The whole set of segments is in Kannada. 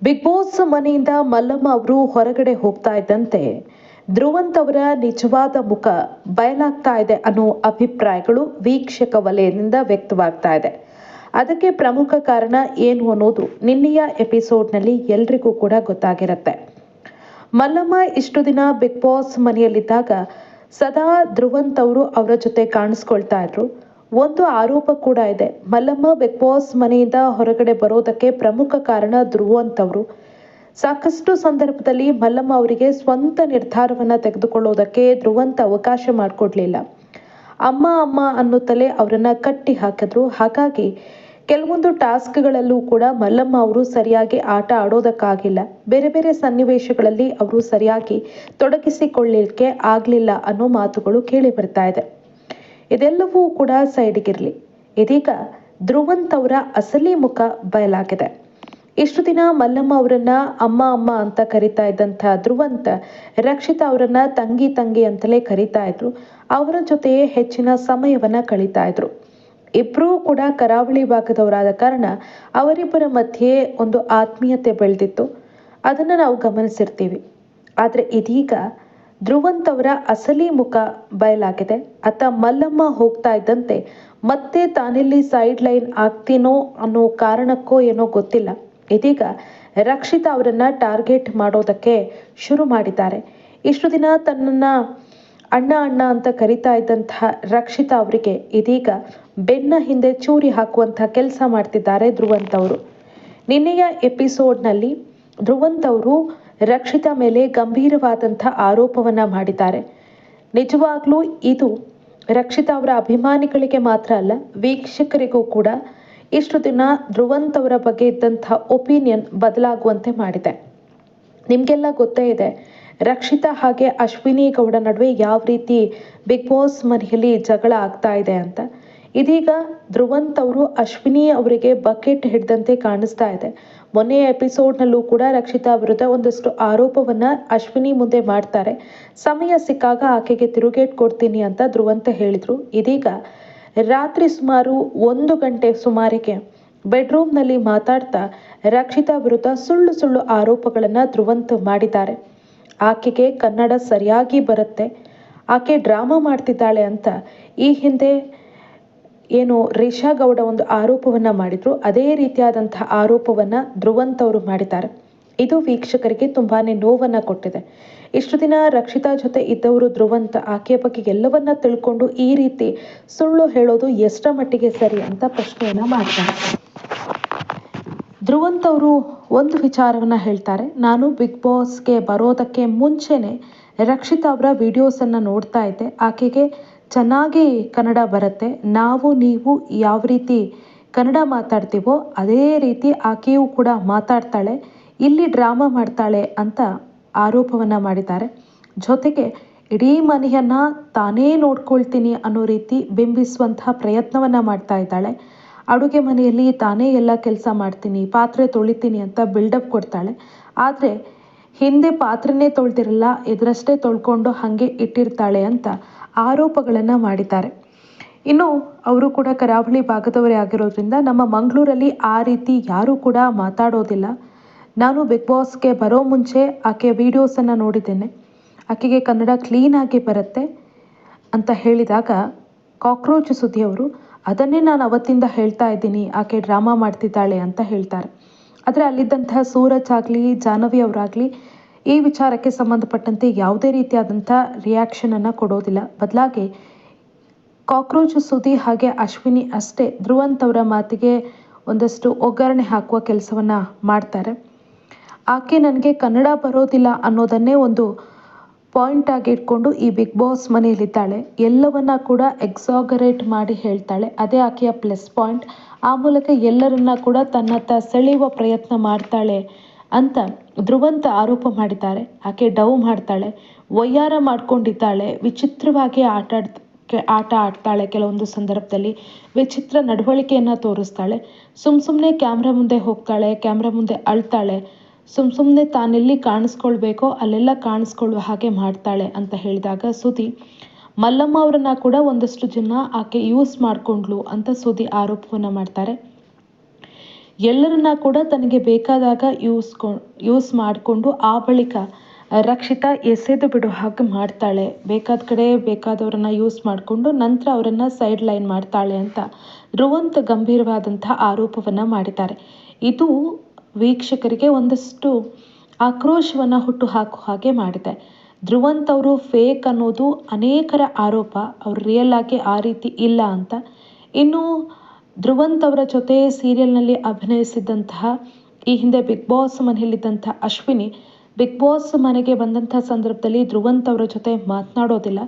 ಬಿಗ್ ಬಾಸ್ ಮನೆಯಿಂದ ಮಲ್ಲಮ್ಮ ಅವರು ಹೊರಗಡೆ ಹೋಗ್ತಾ ಇದ್ದಂತೆ ಧ್ರುವಂತ್ ಅವರ ನಿಜವಾದ ಮುಖ ಬಯಲಾಗ್ತಾ ಇದೆ ಅನ್ನೋ ಅಭಿಪ್ರಾಯಗಳು ವೀಕ್ಷಕ ವಲಯದಿಂದ ವ್ಯಕ್ತವಾಗ್ತಾ ಇದೆ. ಅದಕ್ಕೆ ಪ್ರಮುಖ ಕಾರಣ ಏನು ಅನ್ನೋದು ನಿನ್ನೆಯ ಎಪಿಸೋಡ್ನಲ್ಲಿ ಎಲ್ರಿಗೂ ಕೂಡ ಗೊತ್ತಾಗಿರುತ್ತೆ. ಮಲ್ಲಮ್ಮ ಇಷ್ಟು ದಿನ ಬಿಗ್ ಬಾಸ್ ಮನೆಯಲ್ಲಿದ್ದಾಗ ಸದಾ ಧ್ರುವಂತ್ ಅವರು ಅವರ ಜೊತೆ ಕಾಣಿಸ್ಕೊಳ್ತಾ ಇದ್ರು. ಒಂದು ಆರೋಪ ಕೂಡ ಇದೆ, ಮಲ್ಲಮ್ಮ ಬಿಗ್ ಬಾಸ್ ಮನೆಯಿಂದ ಹೊರಗಡೆ ಬರೋದಕ್ಕೆ ಪ್ರಮುಖ ಕಾರಣ ಧ್ರುವಂತ್ ಅವರು. ಸಾಕಷ್ಟು ಸಂದರ್ಭದಲ್ಲಿ ಮಲ್ಲಮ್ಮ ಅವರಿಗೆ ಸ್ವಂತ ನಿರ್ಧಾರವನ್ನ ತೆಗೆದುಕೊಳ್ಳೋದಕ್ಕೆ ಧ್ರುವಂತ್ ಅವಕಾಶ ಮಾಡಿಕೊಡ್ಲಿಲ್ಲ. ಅಮ್ಮ ಅಮ್ಮ ಅನ್ನುತ್ತಲೇ ಅವರನ್ನ ಕಟ್ಟಿ ಹಾಕಿದ್ರು. ಹಾಗಾಗಿ ಕೆಲವೊಂದು ಟಾಸ್ಕ್ಗಳಲ್ಲೂ ಕೂಡ ಮಲ್ಲಮ್ಮ ಅವರು ಸರಿಯಾಗಿ ಆಟ ಆಡೋದಕ್ಕಾಗಿಲ್ಲ. ಬೇರೆ ಬೇರೆ ಸನ್ನಿವೇಶಗಳಲ್ಲಿ ಅವರು ಸರಿಯಾಗಿ ತೊಡಗಿಸಿಕೊಳ್ಳಲಿಕ್ಕೆ ಆಗಲಿಲ್ಲ ಅನ್ನೋ ಮಾತುಗಳು ಕೇಳಿ ಬರ್ತಾ ಇದೆ. ಇದೆಲ್ಲವೂ ಕೂಡ ಸೈಡ್ಗಿರ್ಲಿ, ಇದೀಗ ಧ್ರುವಂತ್ ಅವರ ಅಸಲಿ ಮುಖ ಬಯಲಾಗಿದೆ. ಇಷ್ಟು ದಿನ ಮಲ್ಲಮ್ಮ ಅವರನ್ನ ಅಮ್ಮ ಅಮ್ಮ ಅಂತ ಕರಿತಾ ಇದ್ದಂಥ ಧ್ರುವಂತ್ ರಕ್ಷಿತಾ ಅವರನ್ನ ತಂಗಿ ತಂಗಿ ಅಂತಲೇ ಕರಿತಾ ಇದ್ರು. ಅವರ ಜೊತೆಯೇ ಹೆಚ್ಚಿನ ಸಮಯವನ್ನ ಕಳೀತಾ ಇದ್ರು. ಇಬ್ಬರೂ ಕೂಡ ಕರಾವಳಿ ಭಾಗದವರಾದ ಕಾರಣ ಅವರಿಬ್ಬರ ಮಧ್ಯೆ ಒಂದು ಆತ್ಮೀಯತೆ ಬೆಳೆದಿತ್ತು. ಅದನ್ನ ನಾವು ಗಮನಿಸಿರ್ತೀವಿ. ಆದ್ರೆ ಇದೀಗ ಧ್ರುವಂತ್ ಅವರ ಅಸಲಿ ಮುಖ ಬಯಲಾಗಿದೆ. ಅತ್ತ ಮಲ್ಲಮ್ಮ ಹೋಗ್ತಾ ಇದ್ದಂತೆ ಮತ್ತೆ ತಾನೆಲ್ಲಿ ಸೈಡ್ ಲೈನ್ ಆಗ್ತೀನೋ ಅನ್ನೋ ಕಾರಣಕ್ಕೋ ಏನೋ ಗೊತ್ತಿಲ್ಲ, ಇದೀಗ ರಕ್ಷಿತಾ ಅವರನ್ನ ಟಾರ್ಗೆಟ್ ಮಾಡೋದಕ್ಕೆ ಶುರು ಮಾಡಿದ್ದಾರೆ. ಇಷ್ಟು ದಿನ ತನ್ನನ್ನ ಅಣ್ಣ ಅಣ್ಣ ಅಂತ ಕರಿತಾ ಇದ್ದಂತಹ ರಕ್ಷಿತಾ ಅವರಿಗೆ ಇದೀಗ ಬೆನ್ನ ಹಿಂದೆ ಚೂರಿ ಹಾಕುವಂತಹ ಕೆಲಸ ಮಾಡ್ತಿದ್ದಾರೆ ಧ್ರುವಂತ್ ಅವರು. ನಿನ್ನೆಯ ಎಪಿಸೋಡ್ನಲ್ಲಿ ಧ್ರುವಂತ್ ಅವರು ರಕ್ಷಿತಾ ಮೇಲೆ ಗಂಭೀರವಾದಂಥ ಆರೋಪವನ್ನ ಮಾಡಿದ್ದಾರೆ. ನಿಜವಾಗ್ಲೂ ಇದು ರಕ್ಷಿತಾ ಅವರ ಅಭಿಮಾನಿಗಳಿಗೆ ಮಾತ್ರ ಅಲ್ಲ, ವೀಕ್ಷಕರಿಗೂ ಕೂಡ ಇಷ್ಟು ದಿನ ಧ್ರುವಂತ್ ಅವರ ಬಗ್ಗೆ ಇದ್ದಂಥ ಒಪಿನಿಯನ್ ಬದಲಾಗುವಂತೆ ಮಾಡಿದೆ. ನಿಮಗೆಲ್ಲ ಗೊತ್ತೇ ಇದೆ, ರಕ್ಷಿತಾ ಹಾಗೆ ಅಶ್ವಿನಿ ಗೌಡ ನಡುವೆ ಯಾವ ರೀತಿ ಬಿಗ್ ಬಾಸ್ ಮನೆಯಲ್ಲಿ ಜಗಳ ಆಗ್ತಾ ಇದೆ ಅಂತ. ಇದೀಗ ಧ್ರುವಂತ್ ಅವರು ಅಶ್ವಿನಿ ಅವರಿಗೆ ಬಕೆಟ್ ಹಿಡಿದಂತೆ ಕಾಣಿಸ್ತಾ ಇದೆ. ಮೊನ್ನೆಯ ಎಪಿಸೋಡ್ನಲ್ಲೂ ಕೂಡ ರಕ್ಷಿತಾ ವಿರುದ್ಧ ಒಂದಷ್ಟು ಆರೋಪವನ್ನ ಅಶ್ವಿನಿ ಮುಂದೆ ಮಾಡ್ತಾರೆ. ಸಮಯ ಸಿಕ್ಕಾಗ ಆಕೆಗೆ ತಿರುಗೇಟ್ ಕೊಡ್ತೀನಿ ಅಂತ ಧ್ರುವಂತ್ ಹೇಳಿದ್ರು. ಇದೀಗ ರಾತ್ರಿ ಸುಮಾರು 1 ಗಂಟೆ ಸುಮಾರಿಗೆ ಬೆಡ್ರೂಮ್ನಲ್ಲಿ ಮಾತಾಡ್ತಾ ರಕ್ಷಿತಾ ವಿರುದ್ಧ ಸುಳ್ಳು ಸುಳ್ಳು ಆರೋಪಗಳನ್ನ ಧ್ರುವಂತ್ ಮಾಡಿದ್ದಾರೆ. ಆಕೆಗೆ ಕನ್ನಡ ಸರಿಯಾಗಿ ಬರುತ್ತೆ, ಆಕೆ ಡ್ರಾಮಾ ಮಾಡ್ತಿದ್ದಾಳೆ ಅಂತ ಈ ಹಿಂದೆ ಏನು ರಿಷಾ ಗೌಡ ಒಂದು ಆರೋಪವನ್ನ ಮಾಡಿದ್ರು, ಅದೇ ರೀತಿಯಾದಂತಹ ಆರೋಪವನ್ನ ಧ್ರುವಂತ್ ಅವರು ಮಾಡಿದ್ದಾರೆ. ಇದು ವೀಕ್ಷಕರಿಗೆ ತುಂಬಾನೇ ನೋವನ್ನ ಕೊಟ್ಟಿದೆ. ಇಷ್ಟು ದಿನ ರಕ್ಷಿತಾ ಜೊತೆ ಇದ್ದವರು ಧ್ರುವಂತ್ ಆಕೆಯ ಬಗ್ಗೆ ಎಲ್ಲವನ್ನ ತಿಳ್ಕೊಂಡು ಈ ರೀತಿ ಸುಳ್ಳು ಹೇಳೋದು ಎಷ್ಟರ ಮಟ್ಟಿಗೆ ಸರಿ ಅಂತ ಪ್ರಶ್ನೆಯನ್ನ ಮಾಡ್ತಾರೆ. ಧ್ರುವಂತ್ ಅವರು ಒಂದು ವಿಚಾರವನ್ನ ಹೇಳ್ತಾರೆ, ನಾನು ಬಿಗ್ ಬಾಸ್ಗೆ ಬರೋದಕ್ಕೆ ಮುಂಚೆನೆ ರಕ್ಷಿತಾ ಅವರ ವಿಡಿಯೋಸನ್ನು ನೋಡ್ತಾ ಇದ್ದೆ. ಆಕೆಗೆ ಚೆನ್ನಾಗಿ ಕನ್ನಡ ಬರುತ್ತೆ, ನಾವು ನೀವು ಯಾವ ರೀತಿ ಕನ್ನಡ ಮಾತಾಡ್ತೀವೋ ಅದೇ ರೀತಿ ಆಕೆಯೂ ಕೂಡ ಮಾತಾಡ್ತಾಳೆ, ಇಲ್ಲಿ ಡ್ರಾಮಾ ಮಾಡ್ತಾಳೆ ಅಂತ ಆರೋಪವನ್ನ ಮಾಡಿದ್ದಾರೆ. ಜೊತೆಗೆ ಇಡೀ ಮನೆಯನ್ನ ತಾನೇ ನೋಡ್ಕೊಳ್ತೀನಿ ಅನ್ನೋ ರೀತಿ ಬಿಂಬಿಸುವಂತಹ ಪ್ರಯತ್ನವನ್ನ ಮಾಡ್ತಾ ಇದ್ದಾಳೆ. ಅಡುಗೆ ಮನೆಯಲ್ಲಿ ತಾನೇ ಎಲ್ಲ ಕೆಲಸ ಮಾಡ್ತೀನಿ, ಪಾತ್ರೆ ತೊಳಿತೀನಿ ಅಂತ ಬಿಲ್ಡಪ್ ಕೊಡ್ತಾಳೆ. ಆದರೆ ಹಿಂದೆ ಪಾತ್ರೆನೇ ತೊಳ್ದಿರಲ್ಲ, ಎದುರಷ್ಟೇ ತೊಳ್ಕೊಂಡು ಹಾಗೆ ಇಟ್ಟಿರ್ತಾಳೆ ಅಂತ ಆರೋಪಗಳನ್ನು ಮಾಡಿದ್ದಾರೆ. ಇನ್ನು ಅವರು ಕೂಡ ಕರಾವಳಿ ಭಾಗದವರೇ ಆಗಿರೋದ್ರಿಂದ ನಮ್ಮ ಮಂಗಳೂರಲ್ಲಿ ಆ ರೀತಿ ಯಾರೂ ಕೂಡ ಮಾತಾಡೋದಿಲ್ಲ. ನಾನು ಬಿಗ್ ಬಾಸ್ಗೆ ಬರೋ ಮುಂಚೆ ಆಕೆಯ ವಿಡಿಯೋಸನ್ನು ನೋಡಿದ್ದೇನೆ, ಆಕೆಗೆ ಕನ್ನಡ ಕ್ಲೀನಾಗಿ ಬರುತ್ತೆ ಅಂತ ಹೇಳಿದಾಗ ಕಾಕ್ರೋಚ್ ಸುದ್ದಿಯವರು ಅದನ್ನೇ ನಾನು ಅವತ್ತಿಂದ ಹೇಳ್ತಾ ಇದ್ದೀನಿ, ಆಕೆ ಡ್ರಾಮಾ ಮಾಡ್ತಿದ್ದಾಳೆ ಅಂತ ಹೇಳ್ತಾರೆ. ಆದರೆ ಅಲ್ಲಿದ್ದಂತಹ ಸೂರಜ್ ಆಗಲಿ ಜಾಹ್ನವಿ ಅವರಾಗಲಿ ಈ ವಿಚಾರಕ್ಕೆ ಸಂಬಂಧಪಟ್ಟಂತೆ ಯಾವುದೇ ರೀತಿಯಾದಂಥ ರಿಯಾಕ್ಷನನ್ನು ಕೊಡೋದಿಲ್ಲ. ಬದಲಾಗಿ ಕಾಕ್ರೋಚ್ ಸುದ್ದಿ ಹಾಗೆ ಅಶ್ವಿನಿ ಅಷ್ಟೇ ಧ್ರುವಂತ್ ಅವರ ಮಾತಿಗೆ ಒಂದಷ್ಟು ಒಗ್ಗರಣೆ ಹಾಕುವ ಕೆಲಸವನ್ನು ಮಾಡ್ತಾರೆ. ಆಕೆ ನನಗೆ ಕನ್ನಡ ಬರೋದಿಲ್ಲ ಅನ್ನೋದನ್ನೇ ಒಂದು ಪಾಯಿಂಟ್ ಆಗಿ ಇಟ್ಕೊಂಡು ಈ ಬಿಗ್ ಬಾಸ್ ಮನೆಯಲ್ಲಿದ್ದಾಳೆ, ಎಲ್ಲವನ್ನ ಕೂಡ ಎಕ್ಸಾಗರೇಟ್ ಮಾಡಿ ಹೇಳ್ತಾಳೆ, ಅದೇ ಆಕೆಯ ಪ್ಲಸ್ ಪಾಯಿಂಟ್. ಆ ಮೂಲಕ ಎಲ್ಲರನ್ನ ಕೂಡ ತನ್ನತ್ತ ಸೆಳೆಯುವ ಪ್ರಯತ್ನ ಮಾಡ್ತಾಳೆ ಅಂತ ಧ್ರುವಂತ್ ಆರೋಪ ಮಾಡಿದ್ದಾರೆ. ಆಕೆ ಡವ್ ಮಾಡ್ತಾಳೆ, ವಯ್ಯಾರ ಮಾಡ್ಕೊಂಡಿದ್ದಾಳೆ, ವಿಚಿತ್ರವಾಗಿ ಆಟ ಆಡ್ತಾಳೆ, ಕೆಲವೊಂದು ಸಂದರ್ಭದಲ್ಲಿ ವಿಚಿತ್ರ ನಡವಳಿಕೆಯನ್ನು ತೋರಿಸ್ತಾಳೆ, ಸುಮ್ಮನೆ ಕ್ಯಾಮ್ರಾ ಮುಂದೆ ಹೋಗ್ತಾಳೆ, ಕ್ಯಾಮ್ರಾ ಮುಂದೆ ಅಳ್ತಾಳೆ, ಸುಮ್ಮನೆ ತಾನೆಲ್ಲಿ ಕಾಣಿಸ್ಕೊಳ್ಬೇಕೋ ಅಲ್ಲೆಲ್ಲ ಕಾಣಿಸ್ಕೊಳ್ಳುವ ಹಾಗೆ ಮಾಡ್ತಾಳೆ ಅಂತ ಹೇಳಿದಾಗ ಸುದ್ದಿ ಮಲ್ಲಮ್ಮ ಅವರನ್ನ ಕೂಡ ಒಂದಷ್ಟು ಜನ ಆಕೆ ಯೂಸ್ ಮಾಡಿಕೊಂಡ್ಲು ಅಂತ ಸುದ್ದಿ ಆರೋಪವನ್ನು ಮಾಡ್ತಾರೆ. ಎಲ್ಲರನ್ನ ಕೂಡ ತನಗೆ ಬೇಕಾದಾಗ ಯೂಸ್ ಮಾಡಿಕೊಂಡು ಆ ಬಳಿಕ ರಕ್ಷಿತಾ ಎಸೆದು ಬಿಡೋ ಹಾಗೆ ಮಾಡ್ತಾಳೆ. ಬೇಕಾದ ಕಡೆ ಬೇಕಾದವರನ್ನ ಯೂಸ್ ಮಾಡಿಕೊಂಡು ನಂತರ ಅವರನ್ನು ಸೈಡ್ ಲೈನ್ ಮಾಡ್ತಾಳೆ ಅಂತ ಧ್ರುವಂತ್ ಗಂಭೀರವಾದಂತಹ ಆರೋಪವನ್ನು ಮಾಡಿದ್ದಾರೆ. ಇದು ವೀಕ್ಷಕರಿಗೆ ಒಂದಷ್ಟು ಆಕ್ರೋಶವನ್ನು ಹುಟ್ಟು ಹಾಕುವ ಹಾಗೆ ಮಾಡಿದೆ. ಧ್ರುವಂತ್ ಅವರು ಫೇಕ್ ಅನ್ನೋದು ಅನೇಕರ ಆರೋಪ, ಅವ್ರು ರಿಯಲ್ ಆಗಿ ಆ ರೀತಿ ಇಲ್ಲ ಅಂತ. ಇನ್ನು ಧ್ರುವಂತ್ ಅವರ ಜೊತೆ ಸೀರಿಯಲ್ನಲ್ಲಿ ಅಭಿನಯಿಸಿದಂತಹ ಈ ಹಿಂದೆ ಬಿಗ್ ಬಾಸ್ ಮನೆಯಲ್ಲಿದ್ದಂಥ ಅಶ್ವಿನಿ ಬಿಗ್ ಬಾಸ್ ಮನೆಗೆ ಬಂದಂಥ ಸಂದರ್ಭದಲ್ಲಿ ಧ್ರುವಂತ್ ಅವರ ಜೊತೆ ಮಾತನಾಡೋದಿಲ್ಲ.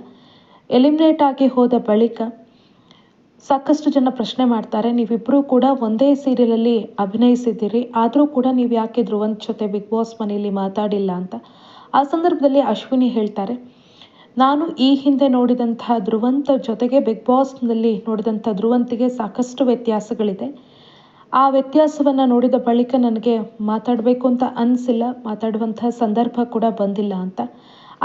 ಎಲಿಮಿನೇಟ್ ಆಗಿ ಹೋದ ಬಳಿಕ ಸಾಕಷ್ಟು ಜನ ಪ್ರಶ್ನೆ ಮಾಡ್ತಾರೆ, ನೀವಿಬ್ಬರೂ ಕೂಡ ಒಂದೇ ಸೀರಿಯಲಲ್ಲಿ ಅಭಿನಯಿಸಿದ್ದೀರಿ, ಆದರೂ ಕೂಡ ನೀವು ಯಾಕೆ ಧ್ರುವಂತ್ ಜೊತೆ ಬಿಗ್ ಬಾಸ್ ಮನೆಯಲ್ಲಿ ಮಾತಾಡಿಲ್ಲ ಅಂತ. ಆ ಸಂದರ್ಭದಲ್ಲಿ ಅಶ್ವಿನಿ ಹೇಳ್ತಾರೆ, ನಾನು ಈ ಹಿಂದೆ ನೋಡಿದಂತಹ ಧ್ರುವಂತ್ ಜೊತೆಗೆ ಬಿಗ್ ಬಾಸ್ನಲ್ಲಿ ನೋಡಿದಂಥ ಧ್ರುವಂತಿಗೆ ಸಾಕಷ್ಟು ವ್ಯತ್ಯಾಸಗಳಿದೆ. ಆ ವ್ಯತ್ಯಾಸವನ್ನು ನೋಡಿದ ಬಳಿಕ ನನಗೆ ಮಾತಾಡಬೇಕು ಅಂತ ಅನಿಸಿಲ್ಲ, ಮಾತಾಡುವಂತಹ ಸಂದರ್ಭ ಕೂಡ ಬಂದಿಲ್ಲ ಅಂತ.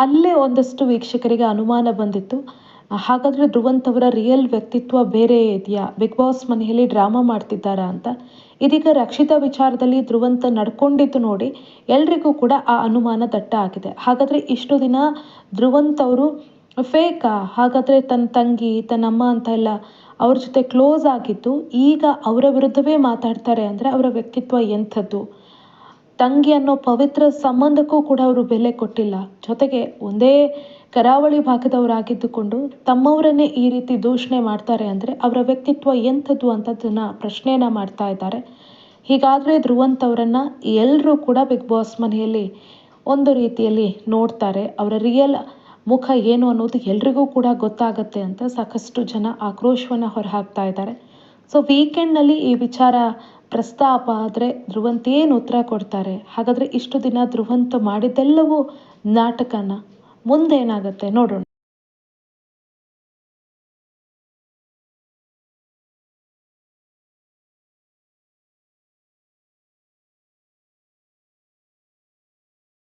ಅಲ್ಲೇ ಒಂದಷ್ಟು ವೀಕ್ಷಕರಿಗೆ ಅನುಮಾನ ಬಂದಿತ್ತು, ಹಾಗಾದರೆ ಧ್ರುವಂತ್ ಅವರ ರಿಯಲ್ ವ್ಯಕ್ತಿತ್ವ ಬೇರೆ ಇದೆಯಾ, ಬಿಗ್ ಬಾಸ್ ಮನೆಯಲ್ಲಿ ಡ್ರಾಮಾ ಮಾಡ್ತಿದ್ದಾರಾ ಅಂತ. ಇದೀಗ ರಕ್ಷಿತಾ ವಿಚಾರದಲ್ಲಿ ಧ್ರುವಂತ್ ನಡ್ಕೊಂಡಿದ್ದು ನೋಡಿ ಎಲ್ರಿಗೂ ಕೂಡ ಆ ಅನುಮಾನ ದಟ್ಟ ಆಗಿದೆ. ಹಾಗಾದರೆ ಇಷ್ಟು ದಿನ ಧ್ರುವಂತ್ ಅವರು ಫೇಕಾ, ಹಾಗಾದರೆ ತನ್ನ ತಂಗಿ ತನ್ನ ಅಮ್ಮ ಅಂತ ಎಲ್ಲ ಅವ್ರ ಜೊತೆ ಕ್ಲೋಸ್ ಆಗಿದ್ದು ಈಗ ಅವರ ವಿರುದ್ಧವೇ ಮಾತಾಡ್ತಾರೆ ಅಂದರೆ ಅವರ ವ್ಯಕ್ತಿತ್ವ ಎಂಥದ್ದು. ತಂಗಿ ಅನ್ನೋ ಪವಿತ್ರ ಸಂಬಂಧಕ್ಕೂ ಕೂಡ ಅವರು ಬೆಲೆ ಕೊಟ್ಟಿಲ್ಲ. ಜೊತೆಗೆ ಒಂದೇ ಕರಾವಳಿ ಭಾಗದವರಾಗಿದ್ದುಕೊಂಡು ತಮ್ಮವರನ್ನೇ ಈ ರೀತಿ ದೂಷಣೆ ಮಾಡ್ತಾರೆ ಅಂದರೆ ಅವರ ವ್ಯಕ್ತಿತ್ವ ಎಂಥದ್ದು ಅಂತದನ್ನ ಪ್ರಶ್ನೆಯನ್ನು ಮಾಡ್ತಾ ಇದ್ದಾರೆ. ಹೀಗಾದರೆ ಧ್ರುವಂತ್ ಅವರನ್ನು ಎಲ್ಲರೂ ಕೂಡ ಬಿಗ್ ಬಾಸ್ ಮನೆಯಲ್ಲಿ ಒಂದು ರೀತಿಯಲ್ಲಿ ನೋಡ್ತಾರೆ, ಅವರ ರಿಯಲ್ ಮುಖ ಏನು ಅನ್ನೋದು ಎಲ್ರಿಗೂ ಕೂಡ ಗೊತ್ತಾಗತ್ತೆ ಅಂತ ಸಾಕಷ್ಟು ಜನ ಆಕ್ರೋಶವನ್ನು ಹೊರಹಾಕ್ತಾ ಇದ್ದಾರೆ. ಸೊ ವೀಕೆಂಡ್ನಲ್ಲಿ ಈ ವಿಚಾರ ಪ್ರಸ್ತಾಪ ಆದರೆ ಧ್ರುವಂತ್ ಏನು ಉತ್ತರ ಕೊಡ್ತಾರೆ? ಹಾಗಾದರೆ ಇಷ್ಟು ದಿನ ಧ್ರುವಂತ್ ಮಾಡಿದ್ದೆಲ್ಲವೂ ನಾಟಕನ? ಮುಂದೇನಾಗುತ್ತೆ ನೋಡೋಣ.